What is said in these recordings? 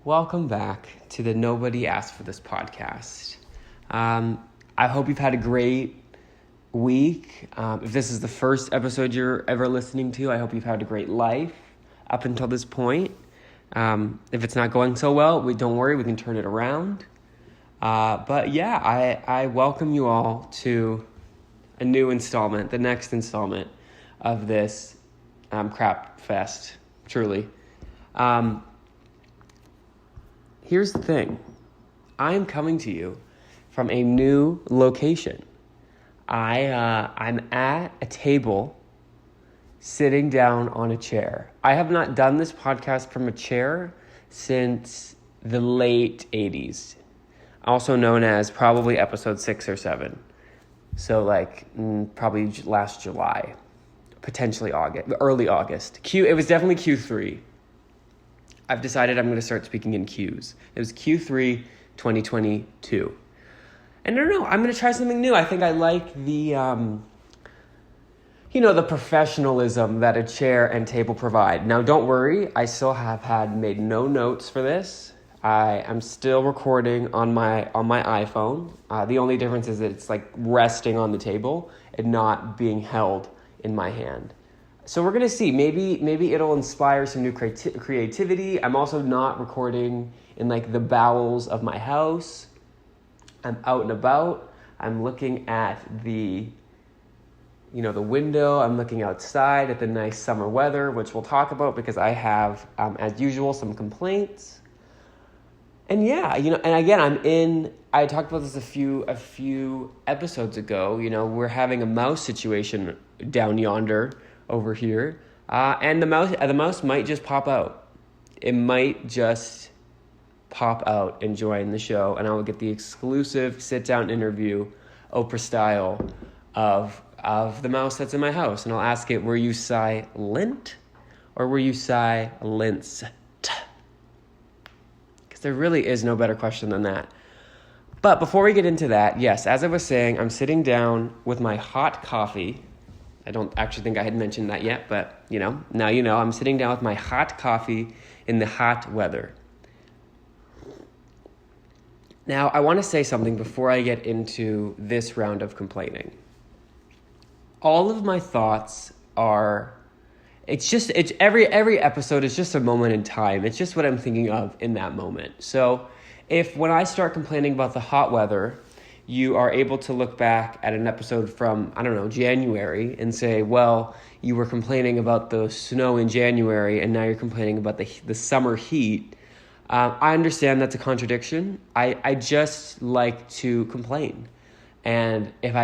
Welcome back to the Nobody Asked for This podcast. I hope you've had a great week. If this is the first episode you're ever listening to, I hope you've had a great life up until this point. If it's not going so well, don't worry, we can turn it around. But yeah, I welcome you all to a new installment, the next installment of this crap fest, truly. Here's the thing. I am coming to you from a new location. I'm at a table sitting down on a chair. I have not done this podcast from a chair since the late 80s, also known as probably episode 6 or 7. So probably last July, potentially August, early August. It was definitely Q3. I've decided I'm going to start speaking in Qs. It was Q3 2022. And I don't know, I'm going to try something new. I think I like the, the professionalism that a chair and table provide. Now, don't worry, I still have made no notes for this. I am still recording on my iPhone. The only difference is that it's resting on the table and not being held in my hand. So we're going to see. Maybe it'll inspire some new creativity. I'm also not recording in the bowels of my house. I'm out and about. I'm looking at the window. I'm looking outside at the nice summer weather, which we'll talk about because I have, as usual, some complaints. And yeah, and again, I talked about this a few episodes ago. We're having a mouse situation down yonder over here, and the mouse might just pop out. It might just pop out and join the show, and I will get the exclusive sit-down interview, Oprah style, of the mouse that's in my house, and I'll ask it, were you silent or were you silenced? Because there really is no better question than that. But before we get into that, yes, as I was saying, I'm sitting down with my hot coffee. I don't actually think I had mentioned that yet, but, now you know. I'm sitting down with my hot coffee in the hot weather. Now, I want to say something before I get into this round of complaining. All of my thoughts are, it's every episode is just a moment in time. It's just what I'm thinking of in that moment. So when I start complaining about the hot weather, you are able to look back at an episode from, January and say, well, you were complaining about the snow in January and now you're complaining about the summer heat. I understand that's a contradiction. I just like to complain. And if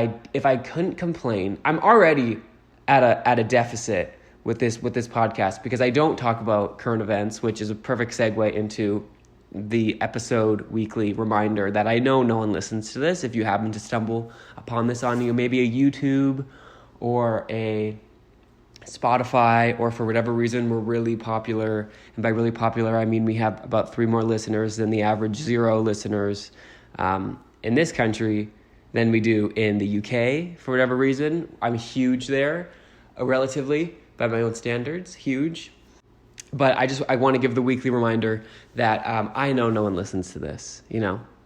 I couldn't complain, I'm already at a deficit with this podcast because I don't talk about current events, which is a perfect segue into the episode weekly reminder that I know no one listens to this. If you happen to stumble upon this on maybe a YouTube or a Spotify, or for whatever reason we're really popular, and by really popular I mean we have about 3 more listeners than the average 0 listeners in this country than we do in the UK. For whatever reason, I'm huge there, relatively, by my own standards, huge. But I want to give the weekly reminder that I know no one listens to this,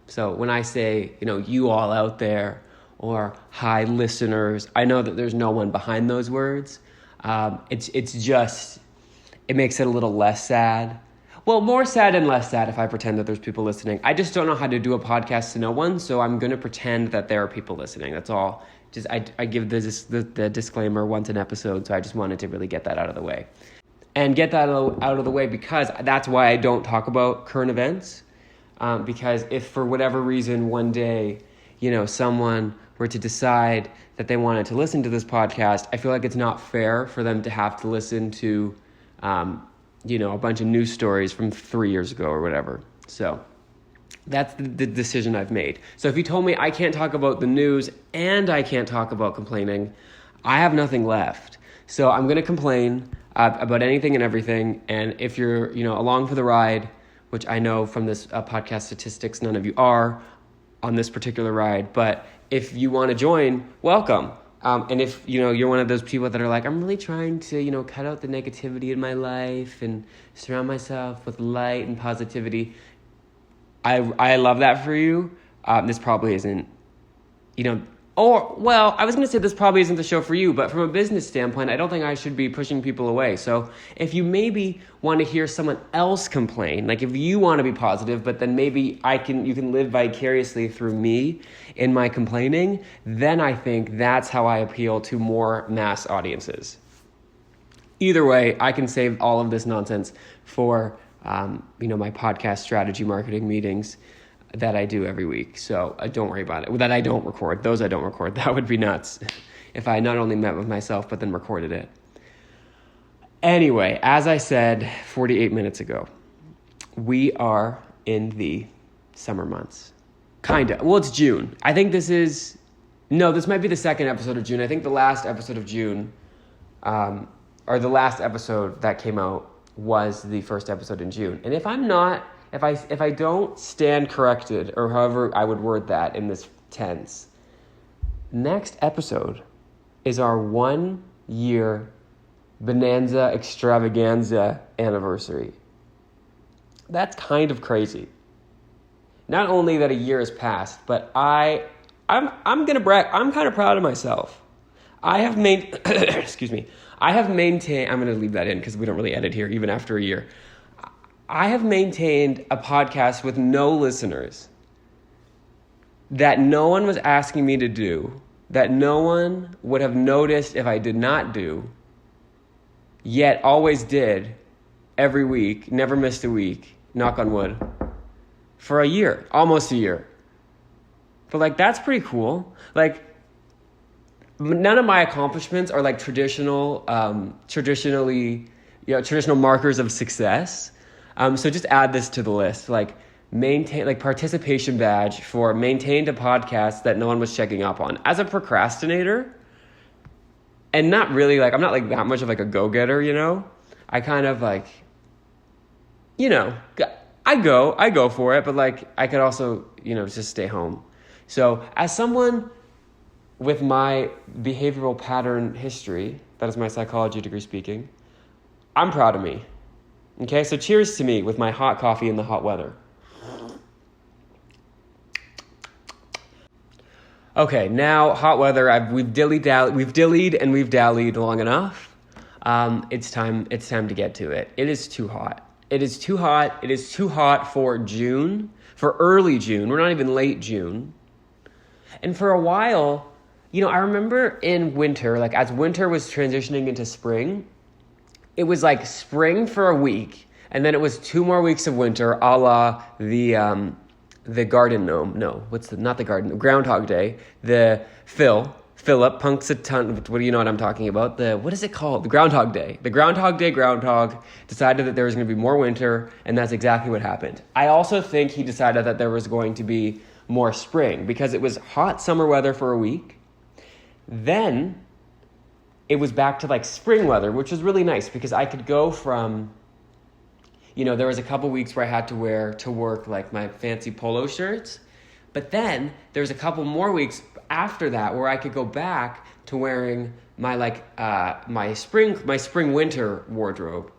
So when I say, you all out there, or hi listeners, I know that there's no one behind those words. It's just, it makes it a little less sad. Well, more sad and less sad if I pretend that there's people listening. I just don't know how to do a podcast to no one, so I'm going to pretend that there are people listening. That's all. Just I give the disclaimer once an episode, so I just wanted to really get that out of the way. And get that out of the way because that's why I don't talk about current events. Because if for whatever reason one day, someone were to decide that they wanted to listen to this podcast, I feel like it's not fair for them to have to listen to, a bunch of news stories from 3 years ago or whatever. So that's the decision I've made. So if you told me I can't talk about the news and I can't talk about complaining, I have nothing left. So I'm going to complain about anything and everything. And if you're, along for the ride, which I know from this podcast statistics, none of you are on this particular ride. But if you want to join, welcome. And if, you're one of those people that are like, I'm really trying to, cut out the negativity in my life and surround myself with light and positivity, I love that for you. This probably isn't, I was going to say this probably isn't the show for you, but from a business standpoint, I don't think I should be pushing people away. So if you maybe want to hear someone else complain, like if you want to be positive, but then maybe you can live vicariously through me in my complaining, then I think that's how I appeal to more mass audiences. Either way, I can save all of this nonsense for, my podcast strategy marketing meetings that I do every week. So don't worry about it. That I don't record. Those I don't record. That would be nuts if I not only met with myself, but then recorded it. Anyway, as I said 48 minutes ago, we are in the summer months. Kinda. Well, it's June. I think this might be the second episode of June. I think the last episode of June, or the last episode that came out was the first episode in June. And if I don't stand corrected, or however I would word that in this tense, next episode is our 1 year bonanza extravaganza anniversary. That's kind of crazy. Not only that a year has passed, but I'm gonna brag. I'm kind of proud of myself. I have maintained. I'm gonna leave that in because we don't really edit here, even after a year. I have maintained a podcast with no listeners that no one was asking me to do, that no one would have noticed if I did not do, yet always did every week, never missed a week, knock on wood, for a year, almost a year. But that's pretty cool. None of my accomplishments are traditional markers of success. So just add this to the list, maintain, participation badge for maintained a podcast that no one was checking up on. As a procrastinator, and not really, I'm not that much of a go-getter, I kind of I go for it, but I could also, just stay home. So as someone with my behavioral pattern history, that is my psychology degree speaking, I'm proud of me. Okay, so cheers to me with my hot coffee in the hot weather. Okay, now hot weather. We've dillied and we've dallied long enough. It's time to get to it. It is too hot. It is too hot. It is too hot for June, for early June. We're not even late June. And for a while, I remember in winter, as winter was transitioning into spring, it was spring for a week, and then it was 2 more weeks of winter, a la the garden gnome. No, not the garden, Groundhog Day. The Philip Punxsutawney. What do you know what I'm talking about? What is it called? The Groundhog Day. The Groundhog Day groundhog decided that there was going to be more winter, and that's exactly what happened. I also think he decided that there was going to be more spring because it was hot summer weather for a week. Then it was back to spring weather, which was really nice because I could go from, there was a couple weeks where I had to wear to work my fancy polo shirts, but then there was a couple more weeks after that where I could go back to wearing my my spring winter wardrobe,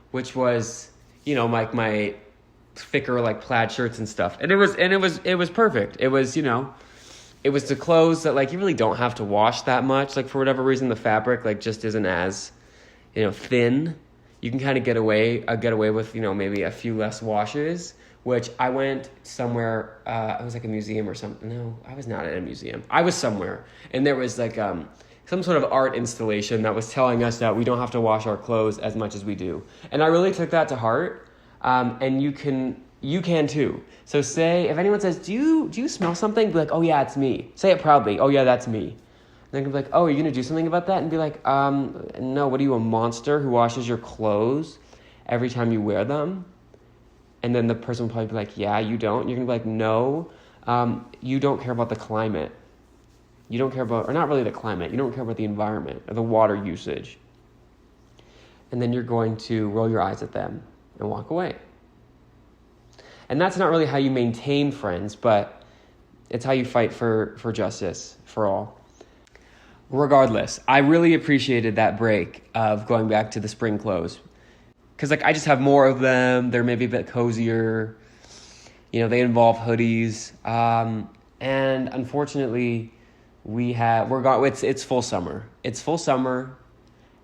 which was my thicker plaid shirts and stuff, and it was perfect. It was It was the clothes that you really don't have to wash that much. For whatever reason, the fabric just isn't as thin. You can kind of get away with maybe a few less washes. Which I went somewhere. It was a museum or something. No, I was not at a museum. I was somewhere, and there was some sort of art installation that was telling us that we don't have to wash our clothes as much as we do. And I really took that to heart. And you can too. So say, if anyone says, do you smell something? Be like, oh yeah, it's me. Say it proudly. Oh yeah, that's me. And then be like, oh, are you going to do something about that? And be like, no, what are you, a monster who washes your clothes every time you wear them? And then the person will probably be like, yeah, you don't. And you're going to be like, no, you don't care about the climate. You don't care about, or not really the climate, you don't care about the environment or the water usage. And then you're going to roll your eyes at them and walk away. And that's not really how you maintain friends, but it's how you fight for justice for all. regardless, I really appreciated that break of going back to the spring clothes. Because, like, I just have more of them. They're maybe a bit cozier. You know, they involve hoodies. And unfortunately, it's full summer. It's full summer.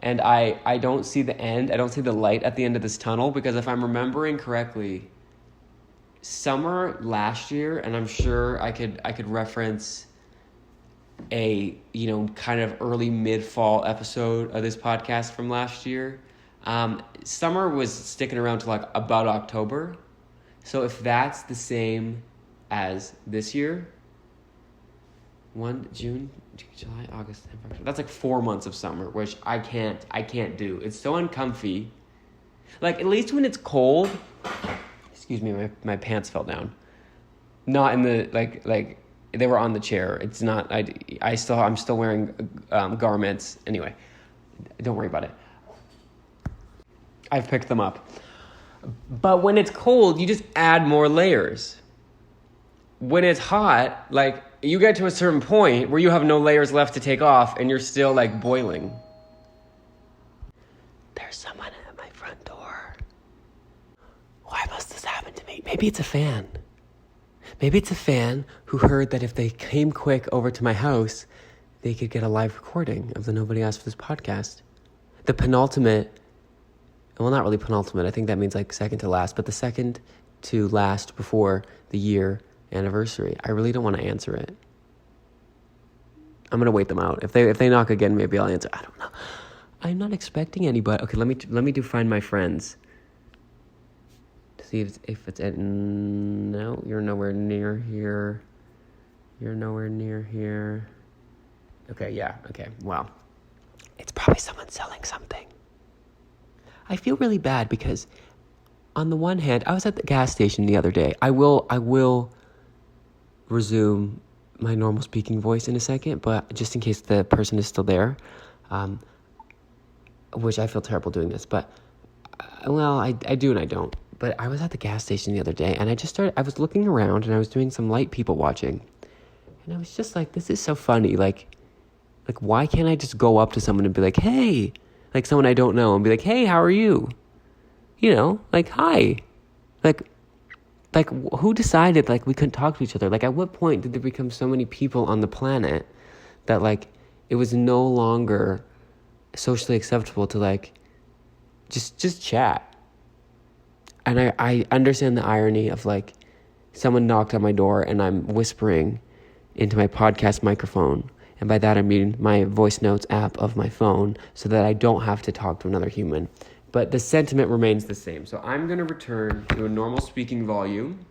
And I don't see the end. I don't see the light at the end of this tunnel. Because if I'm remembering correctly, summer last year, and I'm sure I could reference a, you know, kind of early mid-fall episode of this podcast from last year. Summer was sticking around to like about October. So if that's the same as this year, June, July, August, September, that's like 4 months of summer, which I can't do. It's so uncomfy. Like, at least when it's cold, excuse me, my pants fell down. Not in the, like they were on the chair. It's not, I'm still wearing garments. Anyway, don't worry about it. I've picked them up. But when it's cold, you just add more layers. When it's hot, like, you get to a certain point where you have no layers left to take off and you're still, like, boiling. There's someone at my front door. Why must this happen to me? Maybe it's a fan. Maybe it's a fan who heard that if they came quick over to my house, they could get a live recording of the Nobody Asked for This podcast. The penultimate, well, not really penultimate, I think that means like second to last, but the second to last before the year anniversary. I really don't want to answer it. I'm going to wait them out. If they knock again, maybe I'll answer. I don't know. I'm not expecting anybody. Okay, let me do Find My Friends. See if it's at, no, you're nowhere near here. You're nowhere near here. Okay, yeah, okay, well, it's probably someone selling something. I feel really bad because on the one hand, I was at the gas station the other day. I will resume my normal speaking voice in a second, but just in case the person is still there, which I feel terrible doing this, but, well, I do and I don't. But I was at the gas station the other day, and I was looking around, and I was doing some light people watching. And I was just like, this is so funny. Like, why can't I just go up to someone and be like, hey, like someone I don't know, and be like, hey, how are you? You know, like, hi. Like, who decided, like, we couldn't talk to each other? Like, at what point did there become so many people on the planet that, like, it was no longer socially acceptable to, like, just chat? And I understand the irony of, like, someone knocked on my door and I'm whispering into my podcast microphone. And by that I mean my voice notes app of my phone so that I don't have to talk to another human. But the sentiment remains the same. So I'm going to return to a normal speaking volume.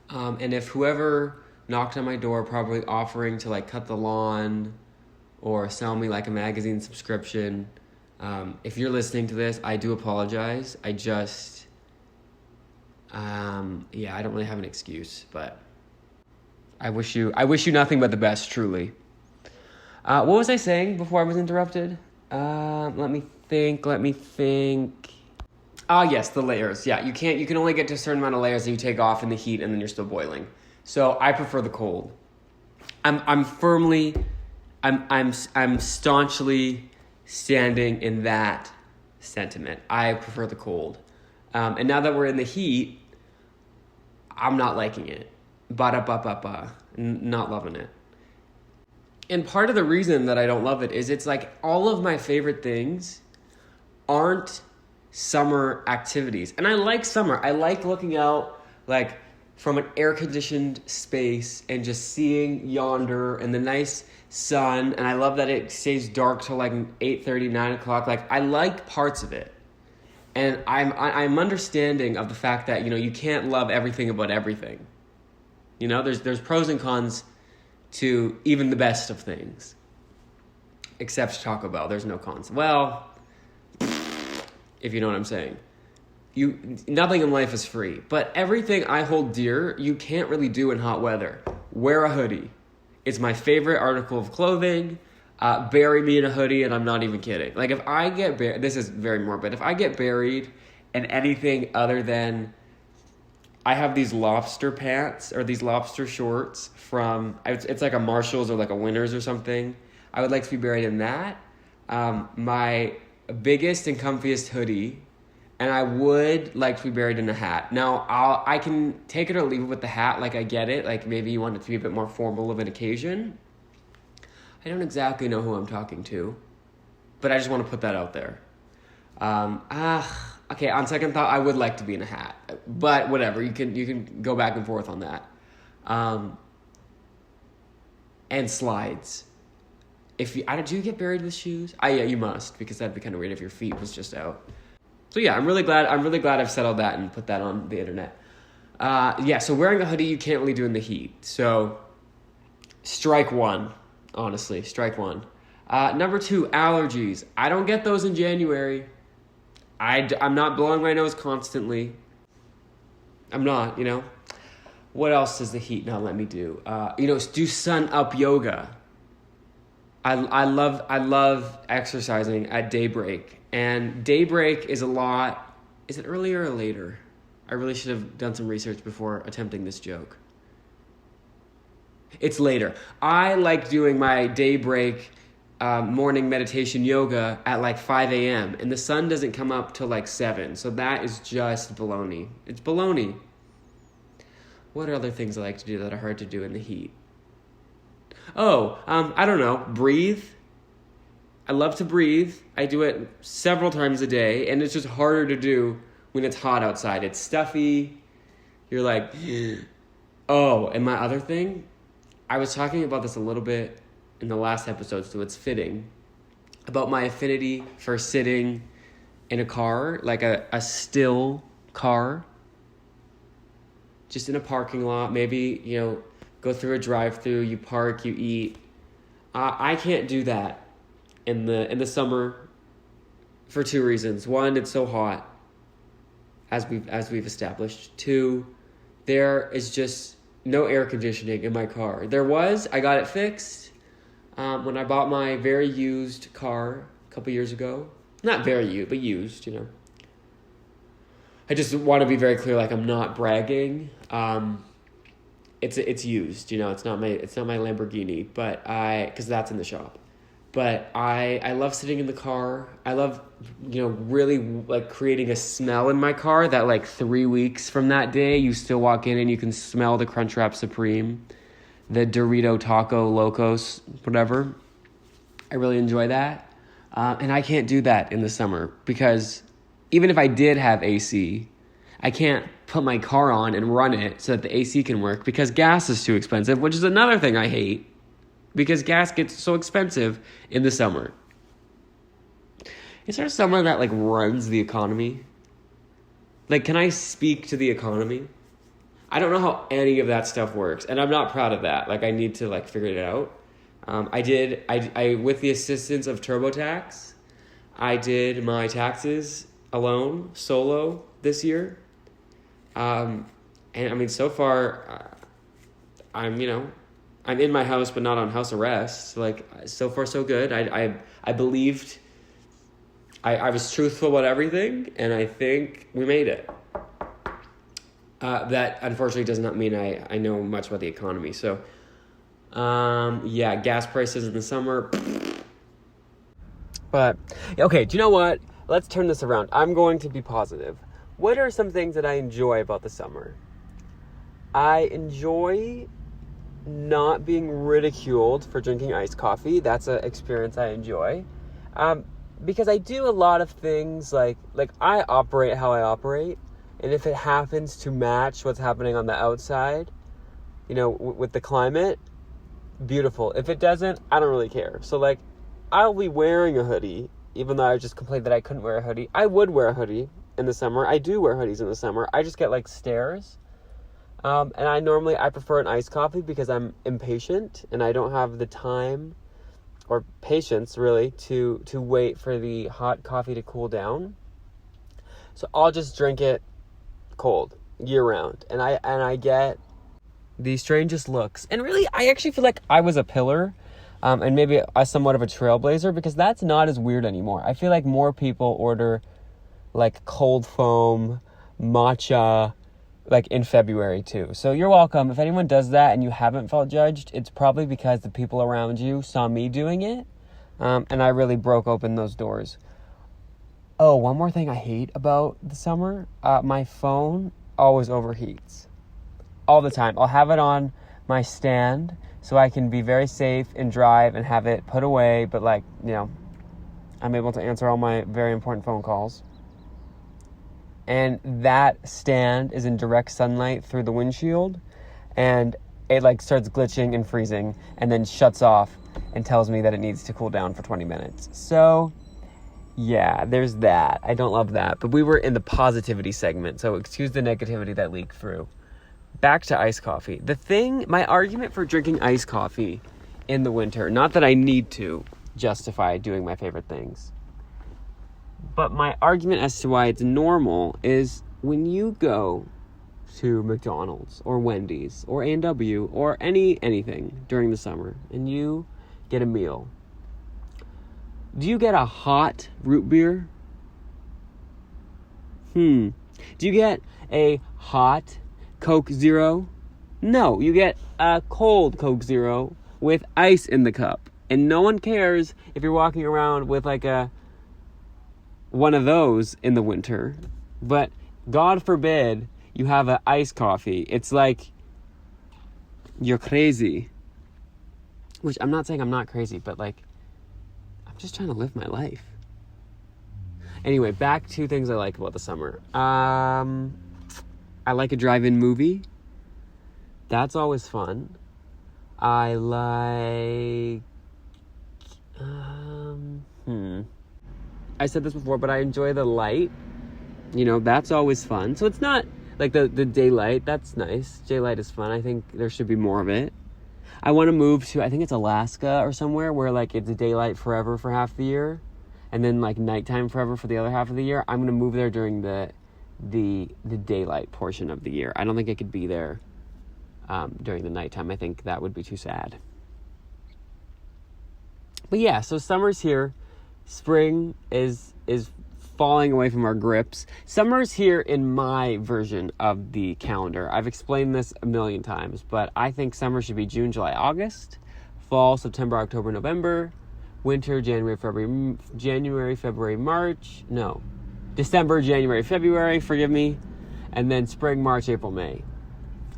And if whoever knocked on my door probably offering to, like, cut the lawn or sell me, like, a magazine subscription, if you're listening to this, I do apologize. I don't really have an excuse, but I wish you nothing but the best, truly. What was I saying before I was interrupted? Let me think. Yes, the layers. Yeah, you can only get to a certain amount of layers that you take off in the heat and then you're still boiling. So I prefer the cold. I'm staunchly standing in that sentiment. I prefer the cold. And now that we're in the heat, I'm not liking it. Not loving it. And part of the reason that I don't love it is it's like all of my favorite things aren't summer activities. And I like summer. I like looking out, like, from an air-conditioned space and just seeing yonder and the nice sun. And I love that it stays dark till like 8:30, 9 o'clock. Like, I like parts of it. And I'm understanding of the fact that, you know, you can't love everything about everything. You know, there's pros and cons to even the best of things. Except Taco Bell, there's no cons. Well, if you know what I'm saying. Nothing in life is free. But everything I hold dear, you can't really do in hot weather. Wear a hoodie. It's my favorite article of clothing. Bury me in a hoodie, and I'm not even kidding. Like, if I get buried, this is very morbid, if I get buried in anything other than, I have these lobster pants, or these lobster shorts from, it's like a Marshall's or like a Winners or something. I would like to be buried in that. My biggest and comfiest hoodie, and I would like to be buried in a hat. Now, I can take it or leave it with the hat, like I get it, like maybe you want it to be a bit more formal of an occasion. I don't exactly know who I'm talking to, but I just want to put that out there. Okay, on second thought, I would like to be in a hat, but whatever, you can go back and forth on that. And slides. Do you get buried with shoes? Yeah, you must, because that'd be kind of weird if your feet was just out. So yeah, I'm really glad I've settled that and put that on the internet. So wearing a hoodie you can't really do in the heat. So strike one, honestly, strike one. Number 2, allergies. I don't get those in January. I'm not blowing my nose constantly. I'm not, What else does the heat not let me do? Do sun up yoga. I love exercising at daybreak. And daybreak is a lot. Is it earlier or later? I really should have done some research before attempting this joke. It's later. I like doing my daybreak morning meditation yoga at like 5 a.m. and the sun doesn't come up till like 7. So that is just baloney. It's baloney. What are other things I like to do that are hard to do in the heat? I don't know. Breathe. I love to breathe. I do it several times a day, and it's just harder to do when it's hot outside. It's stuffy. You're like, and my other thing, I was talking about this a little bit in the last episode, so it's fitting, about my affinity for sitting in a car, like a still car, just in a parking lot, maybe, go through a drive-through, you park, you eat. I can't do that in the summer for 2 reasons. 1, it's so hot, as we've established. 2, there is just no air conditioning in my car. I got it fixed when I bought my very used car a couple years ago. Not very used, but used, I just want to be very clear, like I'm not bragging. It's used, it's not my Lamborghini, but because that's in the shop. But I love sitting in the car. I love, really like creating a smell in my car that like 3 weeks from that day, you still walk in and you can smell the Crunchwrap Supreme, the Dorito Taco Locos, whatever. I really enjoy that. And I can't do that in the summer because even if I did have AC, I can't put my car on and run it so that the AC can work because gas is too expensive, which is another thing I hate because gas gets so expensive in the summer. Is there someone that like runs the economy? Like, can I speak to the economy? I don't know how any of that stuff works, and I'm not proud of that. Like, I need to like figure it out. I with the assistance of TurboTax, I did my taxes alone, solo this year. And I mean, so far, I'm in my house, but not on house arrest. Like, so far so good. I believed, I was truthful about everything, and I think we made it. That unfortunately does not mean I know much about the economy. So, gas prices in the summer. But, okay, do you know what? Let's turn this around. I'm going to be positive. What are some things that I enjoy about the summer? I enjoy not being ridiculed for drinking iced coffee. That's an experience I enjoy. Because I do a lot of things like I operate how I operate. And if it happens to match what's happening on the outside, with the climate, beautiful. If it doesn't, I don't really care. So like, I'll be wearing a hoodie, even though I just complained that I couldn't wear a hoodie. I would wear a hoodie in the summer. I do wear hoodies in the summer. I just get like stares. And I prefer an iced coffee because I'm impatient and I don't have the time or patience really to wait for the hot coffee to cool down. So I'll just drink it cold year round. And I get the strangest looks. And really, I actually feel like I was a pillar. And maybe somewhat of a trailblazer because that's not as weird anymore. I feel like more people order like cold foam, matcha, like in February too. So you're welcome. If anyone does that and you haven't felt judged, it's probably because the people around you saw me doing it. And I really broke open those doors. Oh, one more thing I hate about the summer. My phone always overheats. All the time. I'll have it on my stand so I can be very safe and drive and have it put away. But like, I'm able to answer all my very important phone calls. And that stand is in direct sunlight through the windshield. And it like starts glitching and freezing and then shuts off and tells me that it needs to cool down for 20 minutes. So, yeah, there's that. I don't love that. But we were in the positivity segment, so excuse the negativity that leaked through. Back to iced coffee. My argument for drinking iced coffee in the winter, not that I need to justify doing my favorite things, but my argument as to why it's normal is when you go to McDonald's or Wendy's or A&W or anything during the summer and you get a meal, do you get a hot root beer? Do you get a hot Coke Zero? No, you get a cold Coke Zero with ice in the cup. And no one cares if you're walking around with like one of those in the winter. But God forbid you have an iced coffee. It's like you're crazy. Which I'm not saying I'm not crazy, but like I'm just trying to live my life. Anyway, back to things I like about the summer. I like a drive-in movie. That's always fun. I like... I said this before, but I enjoy the light. That's always fun. So it's not like the daylight. That's nice. Daylight is fun. I think there should be more of it. I want to move to, I think it's Alaska or somewhere where like it's daylight forever for half the year and then like nighttime forever for the other half of the year. I'm going to move there during the daylight portion of the year. I don't think I could be there during the nighttime. I think that would be too sad. But yeah, so summer's here. Spring is falling away from our grips. Summer's here in my version of the calendar. I've explained this a million times, but I think summer should be June, July, August, fall, September, October, November, winter, January, February, March. No, December, January, February, forgive me, and then spring, March, April, May.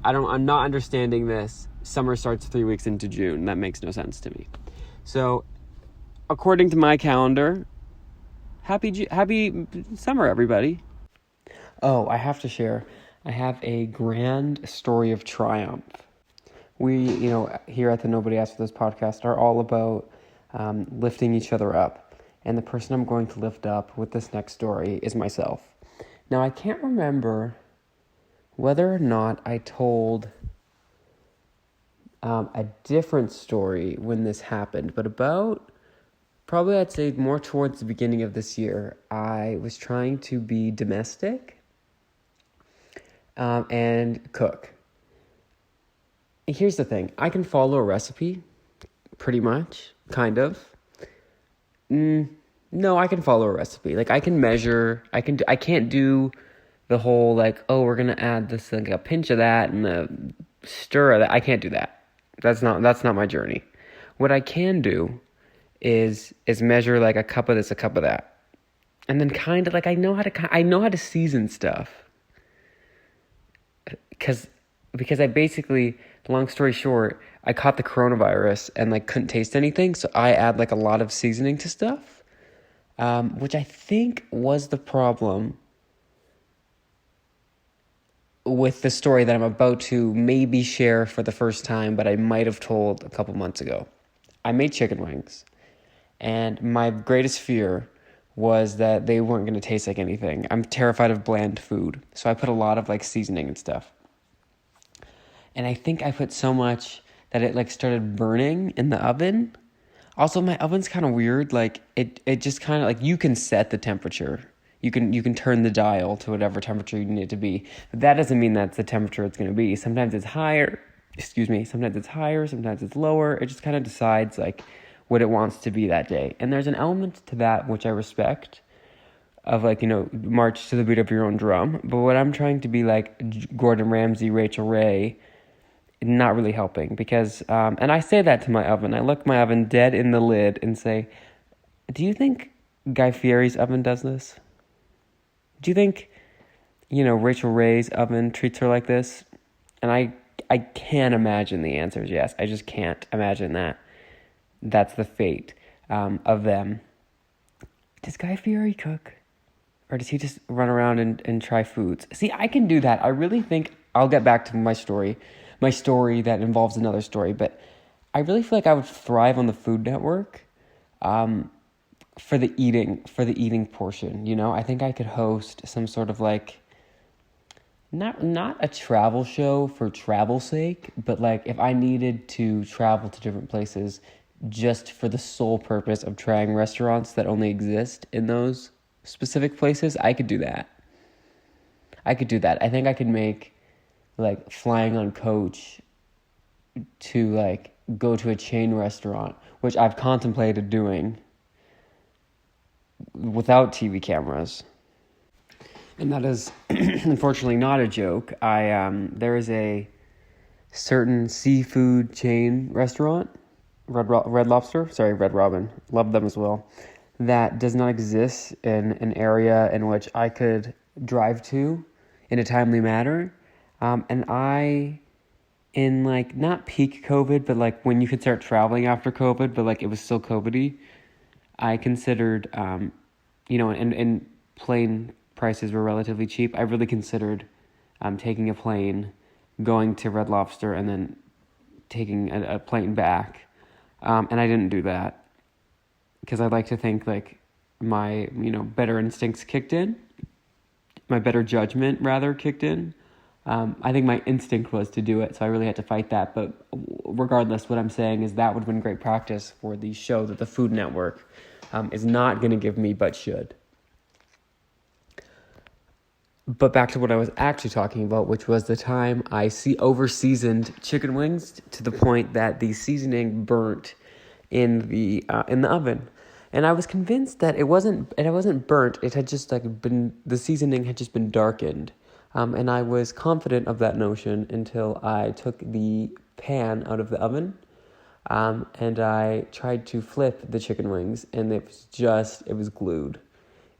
I'm not understanding this. Summer starts 3 weeks into June. That makes no sense to me. So, according to my calendar, happy summer, everybody. Oh, I have to share. I have a grand story of triumph. We, here at the Nobody Asked for This podcast are all about lifting each other up. And the person I'm going to lift up with this next story is myself. Now, I can't remember whether or not I told a different story when this happened, but probably I'd say more towards the beginning of this year, I was trying to be domestic and cook. Here's the thing. I can follow a recipe, pretty much, kind of. No, I can follow a recipe. Like, I can measure. I can't do the whole, like, oh, we're going to add this, like, a pinch of that and a stir of that. I can't do that. That's not my journey. What I can do is measure like a cup of this, a cup of that. And then kind of like I know how to season stuff. Because I basically, long story short, I caught the coronavirus and like couldn't taste anything, so I add like a lot of seasoning to stuff. Which I think was the problem with the story that I'm about to maybe share for the first time, but I might have told a couple months ago. I made chicken wings. And my greatest fear was that they weren't going to taste like anything. I'm terrified of bland food. So I put a lot of like seasoning and stuff. And I think I put so much that it like started burning in the oven. Also, my oven's kind of weird. Like it just kind of like you can set the temperature. You can turn the dial to whatever temperature you need it to be. But that doesn't mean that's the temperature it's going to be. Sometimes it's higher. Sometimes it's higher. Sometimes it's lower. It just kind of decides like what it wants to be that day. And there's an element to that which I respect. of like, march to the beat of your own drum. But what I'm trying to be like Gordon Ramsay, Rachel Ray, not really helping because, and I say that to my oven. I look my oven dead in the lid and say, do you think Guy Fieri's oven does this? Do you think, Rachel Ray's oven treats her like this? And I can't imagine the answer is yes. I just can't imagine that. That's the fate of them. Does Guy Fieri cook? Or does he just run around and try foods? See, I can do that. I really think I'll get back to my story that involves another story. But I really feel like I would thrive on the Food Network for the eating portion. I think I could host some sort of like, not a travel show for travel's sake, but like if I needed to travel to different places just for the sole purpose of trying restaurants that only exist in those specific places, I could do that. I think I could make like flying on coach to like go to a chain restaurant, which I've contemplated doing without TV cameras. And that is unfortunately not a joke. There is a certain seafood chain restaurant, Red Robin, love them as well, that does not exist in an area in which I could drive to in a timely manner. And I, in like not peak COVID, but like when you could start traveling after COVID, but like it was still COVID-y, I considered, and plane prices were relatively cheap. I really considered taking a plane, going to Red Lobster, and then taking a plane back. And I didn't do that because I like to think like my, better instincts kicked in. My better judgment, rather, kicked in. I think my instinct was to do it, so I really had to fight that. But regardless, what I'm saying is that would have been great practice for the show that the Food Network is not going to give me, but should. But back to what I was actually talking about, which was the time I over-seasoned chicken wings to the point that the seasoning burnt in the oven. And I was convinced that it wasn't burnt. It had just the seasoning had just been darkened. And I was confident of that notion until I took the pan out of the oven. And I tried to flip the chicken wings, and it was glued.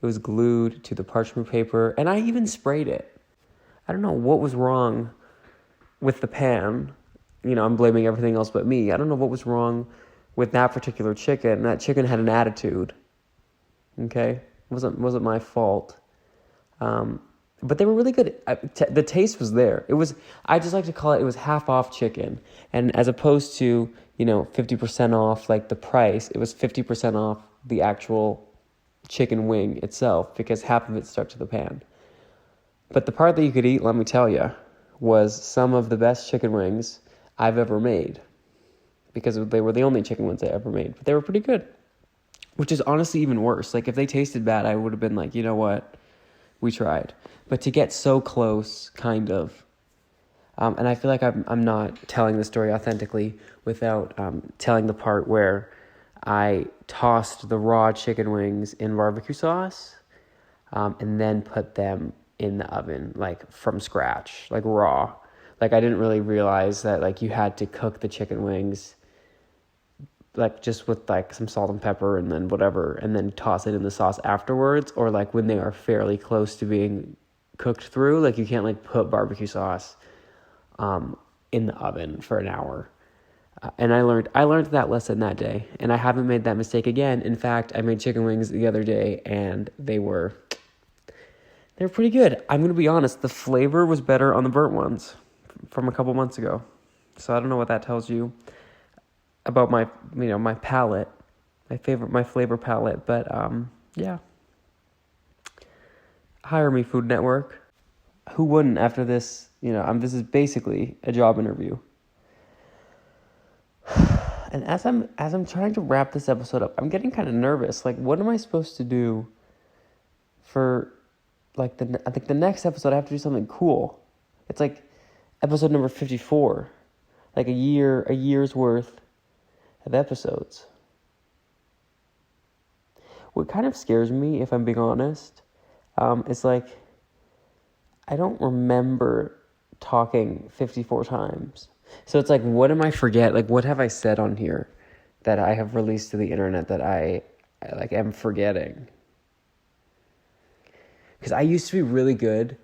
It was glued to the parchment paper, and I even sprayed it. I don't know what was wrong with the pan. I'm blaming everything else but me. I don't know what was wrong with that particular chicken. That chicken had an attitude. Okay? It wasn't my fault. But they were really good. The taste was there. I just like to call it was half off chicken. And as opposed to, 50% off like the price, it was 50% off the actual chicken wing itself because half of it stuck to the pan. But the part that you could eat, let me tell you, was some of the best chicken wings I've ever made because they were the only chicken wings I ever made. But they were pretty good, which is honestly even worse. Like if they tasted bad, I would have been like, you know what? We tried. But to get so close, kind of, and I feel like I'm not telling the story authentically without telling the part where I tossed the raw chicken wings in barbecue sauce and then put them in the oven, like from scratch, like raw. Like I didn't really realize that like you had to cook the chicken wings like just with like some salt and pepper and then whatever, and then toss it in the sauce afterwards, or like when they are fairly close to being cooked through. Like you can't like put barbecue sauce in the oven for an hour. And I learned that lesson that day, and I haven't made that mistake again. In fact, I made chicken wings the other day, and they were pretty good. I'm going to be honest, the flavor was better on the burnt ones from a couple months ago. So I don't know what that tells you about my, my palate, my flavor palette, but yeah. Hire me, Food Network. Who wouldn't after this? This is basically a job interview. And as I'm trying to wrap this episode up, I'm getting kind of nervous. Like, what am I supposed to do for, like, I think the next episode I have to do something cool. It's like episode number 54, like a year's worth of episodes. What kind of scares me, if I'm being honest, It's like, I don't remember talking 54 times. So it's like, what am I forget? Like, what have I said on here that I have released to the internet that I like am forgetting? Because I used to be really good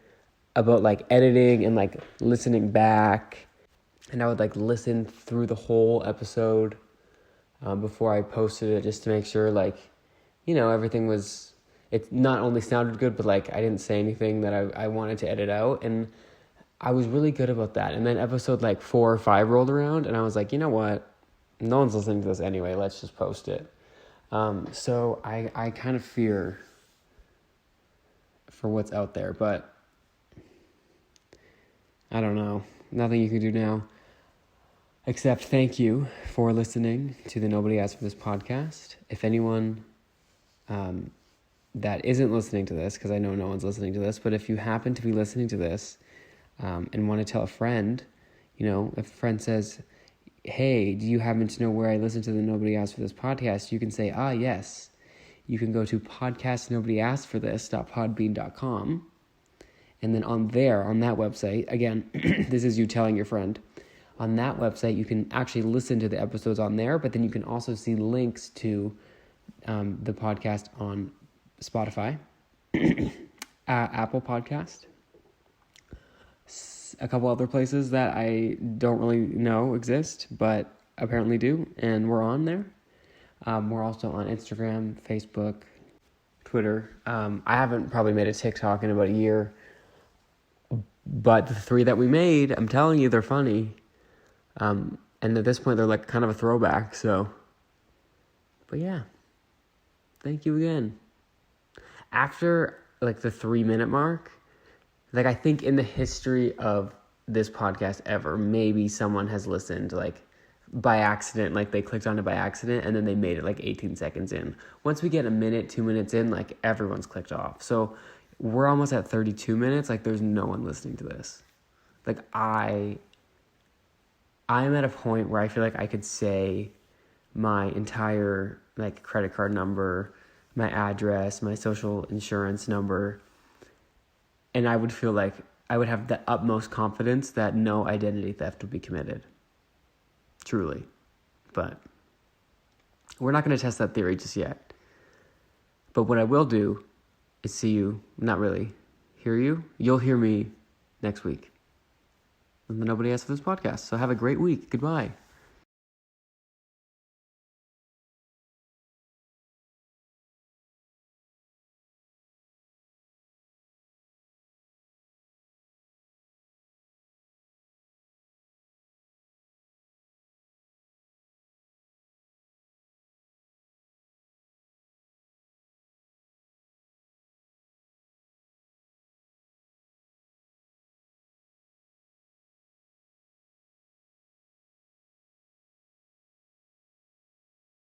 about like editing and like listening back, and I would like listen through the whole episode before I posted it, just to make sure like, everything was, it not only sounded good, but like I didn't say anything that I wanted to edit out. And I was really good about that. And then episode like 4 or 5 rolled around, and I was like, you know what? No one's listening to this anyway. Let's just post it. So I kind of fear for what's out there, but I don't know. Nothing you can do now except thank you for listening to the Nobody Asked for This podcast. If anyone that isn't listening to this, because I know no one's listening to this, but if you happen to be listening to this and want to tell a friend, if a friend says, hey, do you happen to know where I listen to the Nobody Asked for This podcast? You can say, yes. You can go to podcastnobodyaskforthis.podbean.com. And then on that website, again, this is you telling your friend, on that website, you can actually listen to the episodes on there, but then you can also see links to the podcast on Spotify, Apple Podcast, a couple other places that I don't really know exist, but apparently do, and we're on there. We're also on Instagram, Facebook, Twitter. I haven't probably made a TikTok in about a year, but the 3 that we made, I'm telling you, they're funny. And at this point, they're like kind of a throwback, so. But yeah, thank you again. After like the 3-minute mark, like I think in the history of this podcast ever, maybe someone has listened like by accident, like they clicked on it by accident, and then they made it like 18 seconds in. Once we get a minute, 2 minutes in, like everyone's clicked off. So we're almost at 32 minutes. Like there's no one listening to this. Like I'm at a point where I feel like I could say my entire like credit card number, my address, my social insurance number, and I would feel like I would have the utmost confidence that no identity theft would be committed. Truly. But we're not going to test that theory just yet. But what I will do is see you, not really, hear you. You'll hear me next week. And Nobody Asked for This podcast. So have a great week. Goodbye.